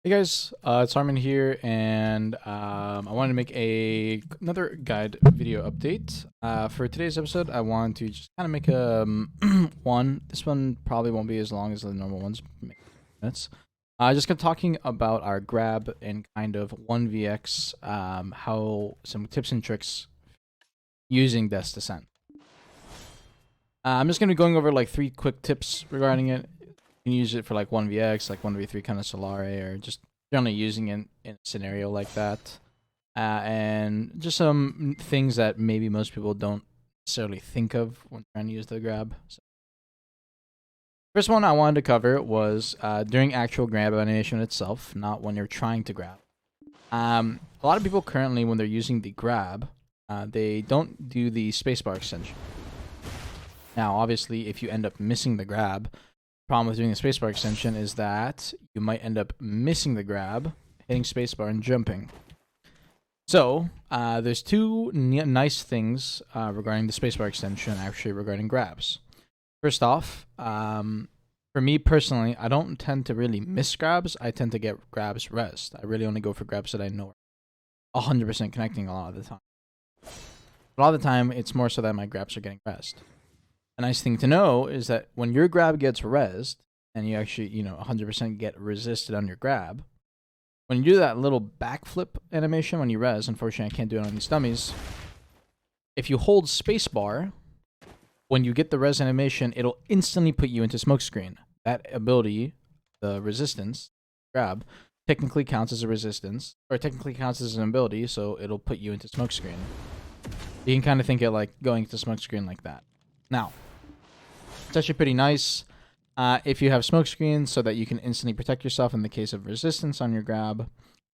Hey guys, it's Armin here, and I wanted to make another guide video update. For today's episode, I want to just kind of make a one. This one probably won't be as long as the normal ones, maybe minutes. Just kind of talking about our grab and kind of 1vx, how some tips and tricks using Death's Descent. I'm just gonna be going over like 3 quick tips regarding it. You can use it for like 1vx, like 1v3 kind of Solare, or just generally using it in a scenario like that. And just some things that maybe most people don't necessarily think of when trying to use the grab. So, first one I wanted to cover was during actual grab animation itself, not when you're trying to grab. A lot of people currently, when they're using the grab, they don't do the spacebar extension. Now, obviously, if you end up missing the grab, problem with doing the spacebar extension is that you might end up missing the grab, hitting spacebar, and jumping. So, there's two nice things regarding the spacebar extension, actually, regarding grabs. First off, for me personally, I don't tend to really miss grabs. I tend to get grabs rest. I really only go for grabs that I know are 100% connecting a lot of the time. A lot of the time, it's more so that my grabs are getting rest. A nice thing to know is that when your grab gets rezzed, and you actually, 100% get resisted on your grab, when you do that little backflip animation when you res, unfortunately I can't do it on these dummies, if you hold spacebar, when you get the res animation, it'll instantly put you into smokescreen. That ability, the resistance, grab, technically counts as a resistance, or technically counts as an ability, so it'll put you into smokescreen. You can kind of think it like going to smokescreen like that. Now, it's actually pretty nice if you have smoke screens so that you can instantly protect yourself in the case of resistance on your grab.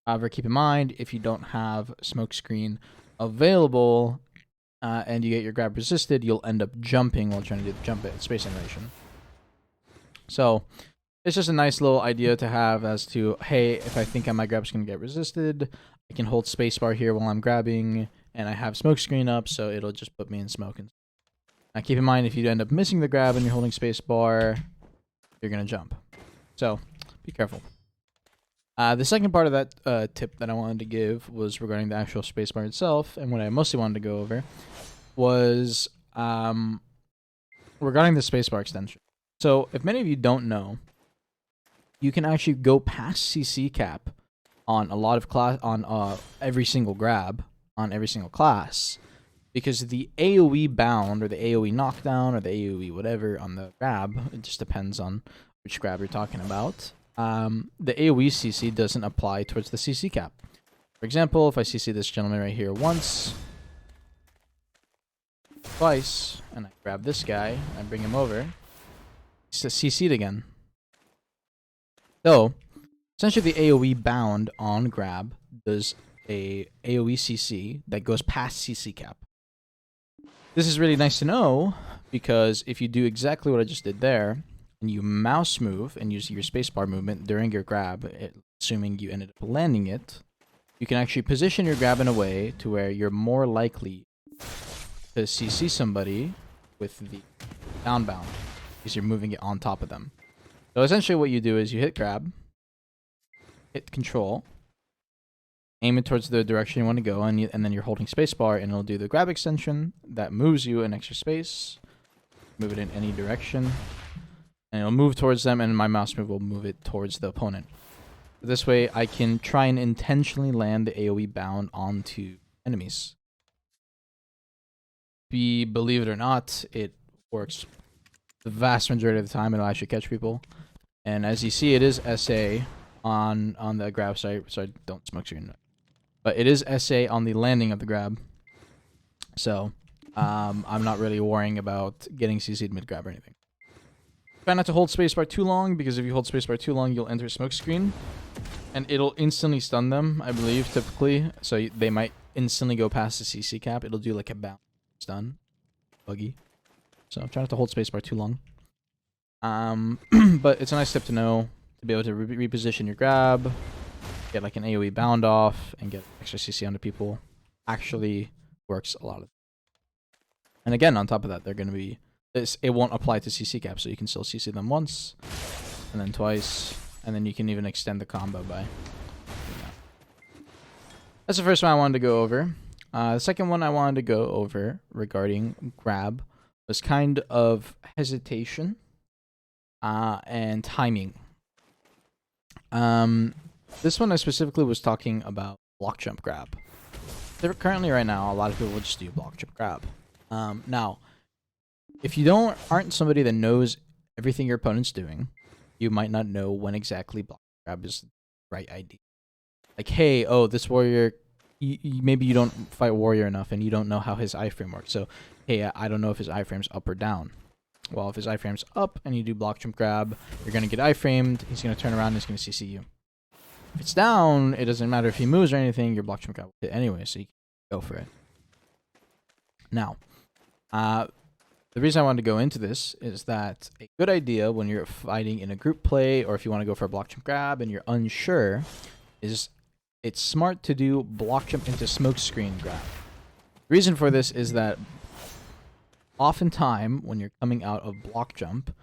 However, keep in mind, if you don't have smoke screen available and you get your grab resisted, you'll end up jumping while trying to do the jump space animation. So it's just a nice little idea to have as to, hey, if I think my grab's going to get resisted, I can hold spacebar here while I'm grabbing, and I have smoke screen up, so it'll just put me in smoke. Now, keep in mind, if you end up missing the grab and you're holding spacebar, you're going to jump. So, be careful. The second part of that tip that I wanted to give was regarding the actual spacebar itself, and what I mostly wanted to go over was regarding the spacebar extension. So, if many of you don't know, you can actually go past CC cap on a lot of on every single grab on every single class. Because the AoE bound, or the AoE knockdown, or the AoE whatever on the grab, it just depends on which grab you're talking about, the AoE CC doesn't apply towards the CC cap. For example, if I CC this gentleman right here once, twice, and I grab this guy, and I bring him over, he's CC'd again. So, essentially the AoE bound on grab does a AoE CC that goes past CC cap. This is really nice to know, because if you do exactly what I just did there, and you mouse move and use your spacebar movement during your grab, assuming you ended up landing it, you can actually position your grab in a way to where you're more likely to CC somebody with the downbound, because you're moving it on top of them. So essentially what you do is you hit grab, hit control, aim it towards the direction you want to go, and then you're holding spacebar, and it'll do the grab extension that moves you an extra space. Move it in any direction, and it'll move towards them, and my mouse move will move it towards the opponent. This way, I can try and intentionally land the AoE bound onto enemies. Believe it or not, it works the vast majority of the time. It'll actually catch people, and as you see, it is SA on the grab site. Sorry, don't smoke screen. But it is SA on the landing of the grab. So, I'm not really worrying about getting CC'd mid-grab or anything. Try not to hold spacebar too long, because if you hold spacebar too long, you'll enter smoke screen. And it'll instantly stun them, I believe, typically. So they might instantly go past the CC cap. It'll do like a bounce stun. Buggy. So try not to hold spacebar too long. But it's a nice tip to know, to be able to reposition your grab, get like an AoE bound off, and get extra CC onto people. Actually works a lot of. And again, on top of that, they're going to be it won't apply to CC cap, so you can still CC them once, and then twice, and then you can even extend the combo by doing that. That's the first one I wanted to go over. The second one I wanted to go over regarding grab was kind of hesitation and timing. This one I specifically was talking about block jump grab. Currently, right now, a lot of people will just do block jump grab. Now, if you aren't somebody that knows everything your opponent's doing, you might not know when exactly block grab is the right idea. Like, hey, oh, this warrior, maybe you don't fight warrior enough and you don't know how his iframe works. So, hey, I don't know if his iframe's up or down. Well, if his iframe's up and you do block jump grab, you're going to get iframed, he's going to turn around and he's going to CC you. If it's down, it doesn't matter if he moves or anything, your block jump grab will hit anyway, so you can go for it. Now, the reason I wanted to go into this is that a good idea when you're fighting in a group play, or if you want to go for a block jump grab and you're unsure, is it's smart to do block jump into smoke screen grab. The reason for this is that oftentimes when you're coming out of block jump,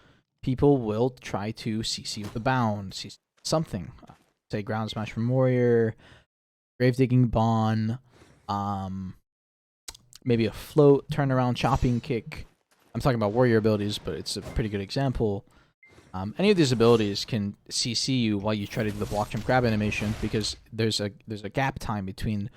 people will try to CC with a bound, CC something. Say ground smash from warrior, grave digging bon, maybe a float, turnaround, chopping kick. I'm talking about warrior abilities, but it's a pretty good example. Any of these abilities can CC you while you try to do the block jump grab animation, because there's a gap time between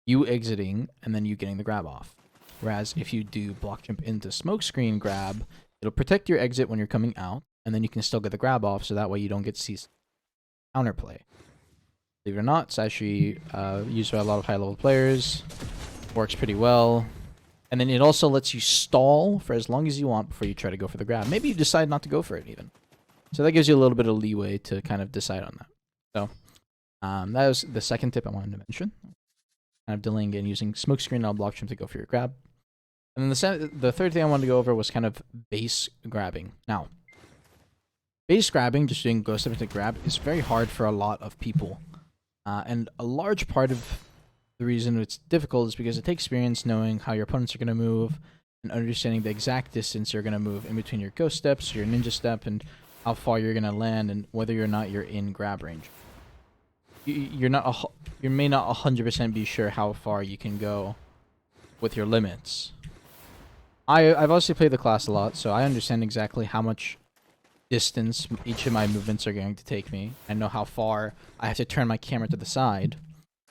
you exiting and then you getting the grab off. Whereas if you do block jump into smoke screen grab, it'll protect your exit when you're coming out, and then you can still get the grab off, so that way you don't get CC counterplay. Believe it or not, it's actually used by a lot of high-level players. Works pretty well. And then it also lets you stall for as long as you want before you try to go for the grab. Maybe you decide not to go for it even. So that gives you a little bit of leeway to kind of decide on that. So that was the second tip I wanted to mention. Kind of delaying and using smoke screen and block jump to go for your grab. And then the third thing I wanted to go over was kind of base grabbing. Now, base grabbing, just doing ghost step into grab, is very hard for a lot of people. And a large part of the reason it's difficult is because it takes experience knowing how your opponents are going to move and understanding the exact distance you're going to move in between your ghost steps, your ninja step, and how far you're going to land and whether or not you're in grab range. You may not 100% be sure how far you can go with your limits. I've also played the class a lot, so I understand exactly how much distance each of my movements are going to take me. I know how far I have to turn my camera to the side.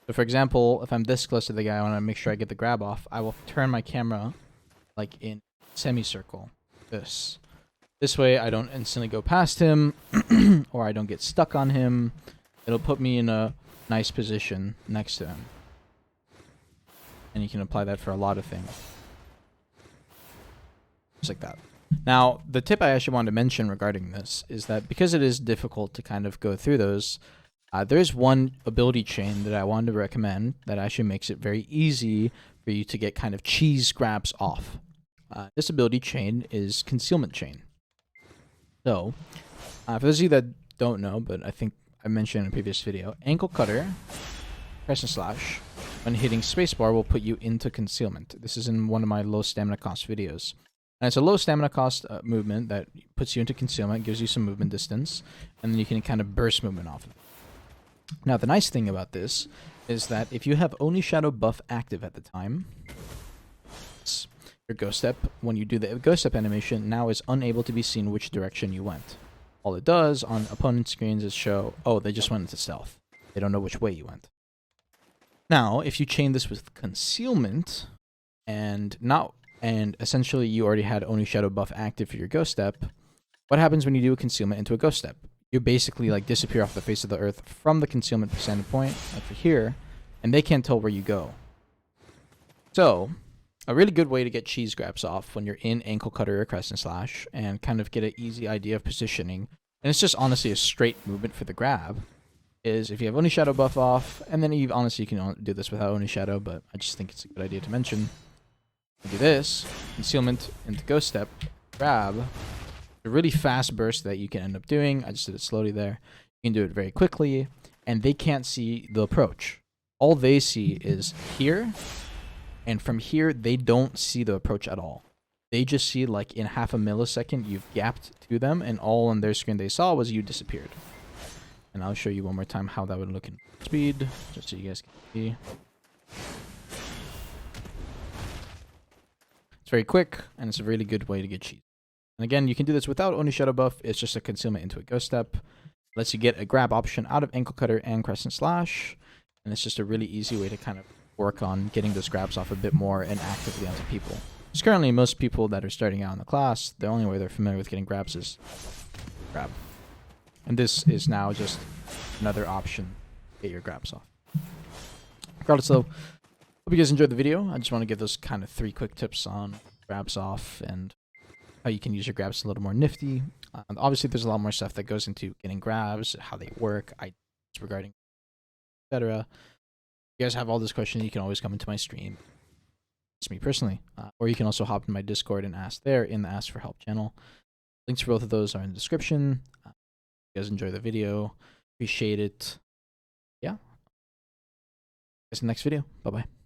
So for example, if I'm this close to the guy, I want to make sure I get the grab off, I will turn my camera like in semicircle. This way I don't instantly go past him or I don't get stuck on him. It'll put me in a nice position next to him. And you can apply that for a lot of things. Just like that. Now, the tip I actually wanted to mention regarding this is that because it is difficult to kind of go through those, there is one ability chain that I wanted to recommend that actually makes it very easy for you to get kind of cheese grabs off. This ability chain is concealment chain. So, for those of you that don't know, but I think I mentioned in a previous video, ankle cutter, press and slash, when hitting spacebar will put you into concealment. This is in one of my low stamina cost videos. And it's a low stamina cost movement that puts you into concealment, gives you some movement distance, and then you can kind of burst movement off of it. Now, the nice thing about this is that if you have Oni Shadow buff active at the time, your Ghost Step, when you do the Ghost Step animation, now is unable to be seen which direction you went. All it does on opponent screens is show, oh, they just went into stealth. They don't know which way you went. Now, if you chain this with concealment, and essentially you already had Oni Shadow buff active for your Ghost Step, what happens when you do a concealment into a Ghost Step? You basically like disappear off the face of the earth from the concealment percentage point, like for here, and they can't tell where you go. So, a really good way to get cheese grabs off when you're in ankle cutter or crescent slash and kind of get an easy idea of positioning, and it's just honestly a straight movement for the grab, is if you have Oni Shadow buff off, and then honestly you can do this without Oni Shadow, but I just think it's a good idea to mention. You do this, concealment into Ghost Step, grab, a really fast burst that you can end up doing. I just did it slowly there. You can do it very quickly, and they can't see the approach. All they see is here, and from here, they don't see the approach at all. They just see, like, in half a millisecond, you've gapped to them, and all on their screen they saw was you disappeared. And I'll show you one more time how that would look in speed, just so you guys can see. It's very quick, and it's a really good way to get cheese. And again, you can do this without Oni Shadow buff. It's just a concealment into a ghost step. Lets you get a grab option out of ankle cutter and crescent slash. And it's just a really easy way to kind of work on getting those grabs off a bit more and actively onto people. Because currently, most people that are starting out in the class, the only way they're familiar with getting grabs is grab. And this is now just another option to get your grabs off. Regardless though, hope you guys enjoyed the video. I just want to give those kind of 3 quick tips on grabs off and how you can use your grabs a little more nifty. Obviously, there's a lot more stuff that goes into getting grabs, how they work, ideas regarding, etc. If you guys have all those questions, you can always come into my stream. It's me personally. Or you can also hop in my Discord and ask there in the Ask for Help channel. Links for both of those are in the description. If you guys enjoy the video, appreciate it. Yeah. See you in the next video. Bye-bye.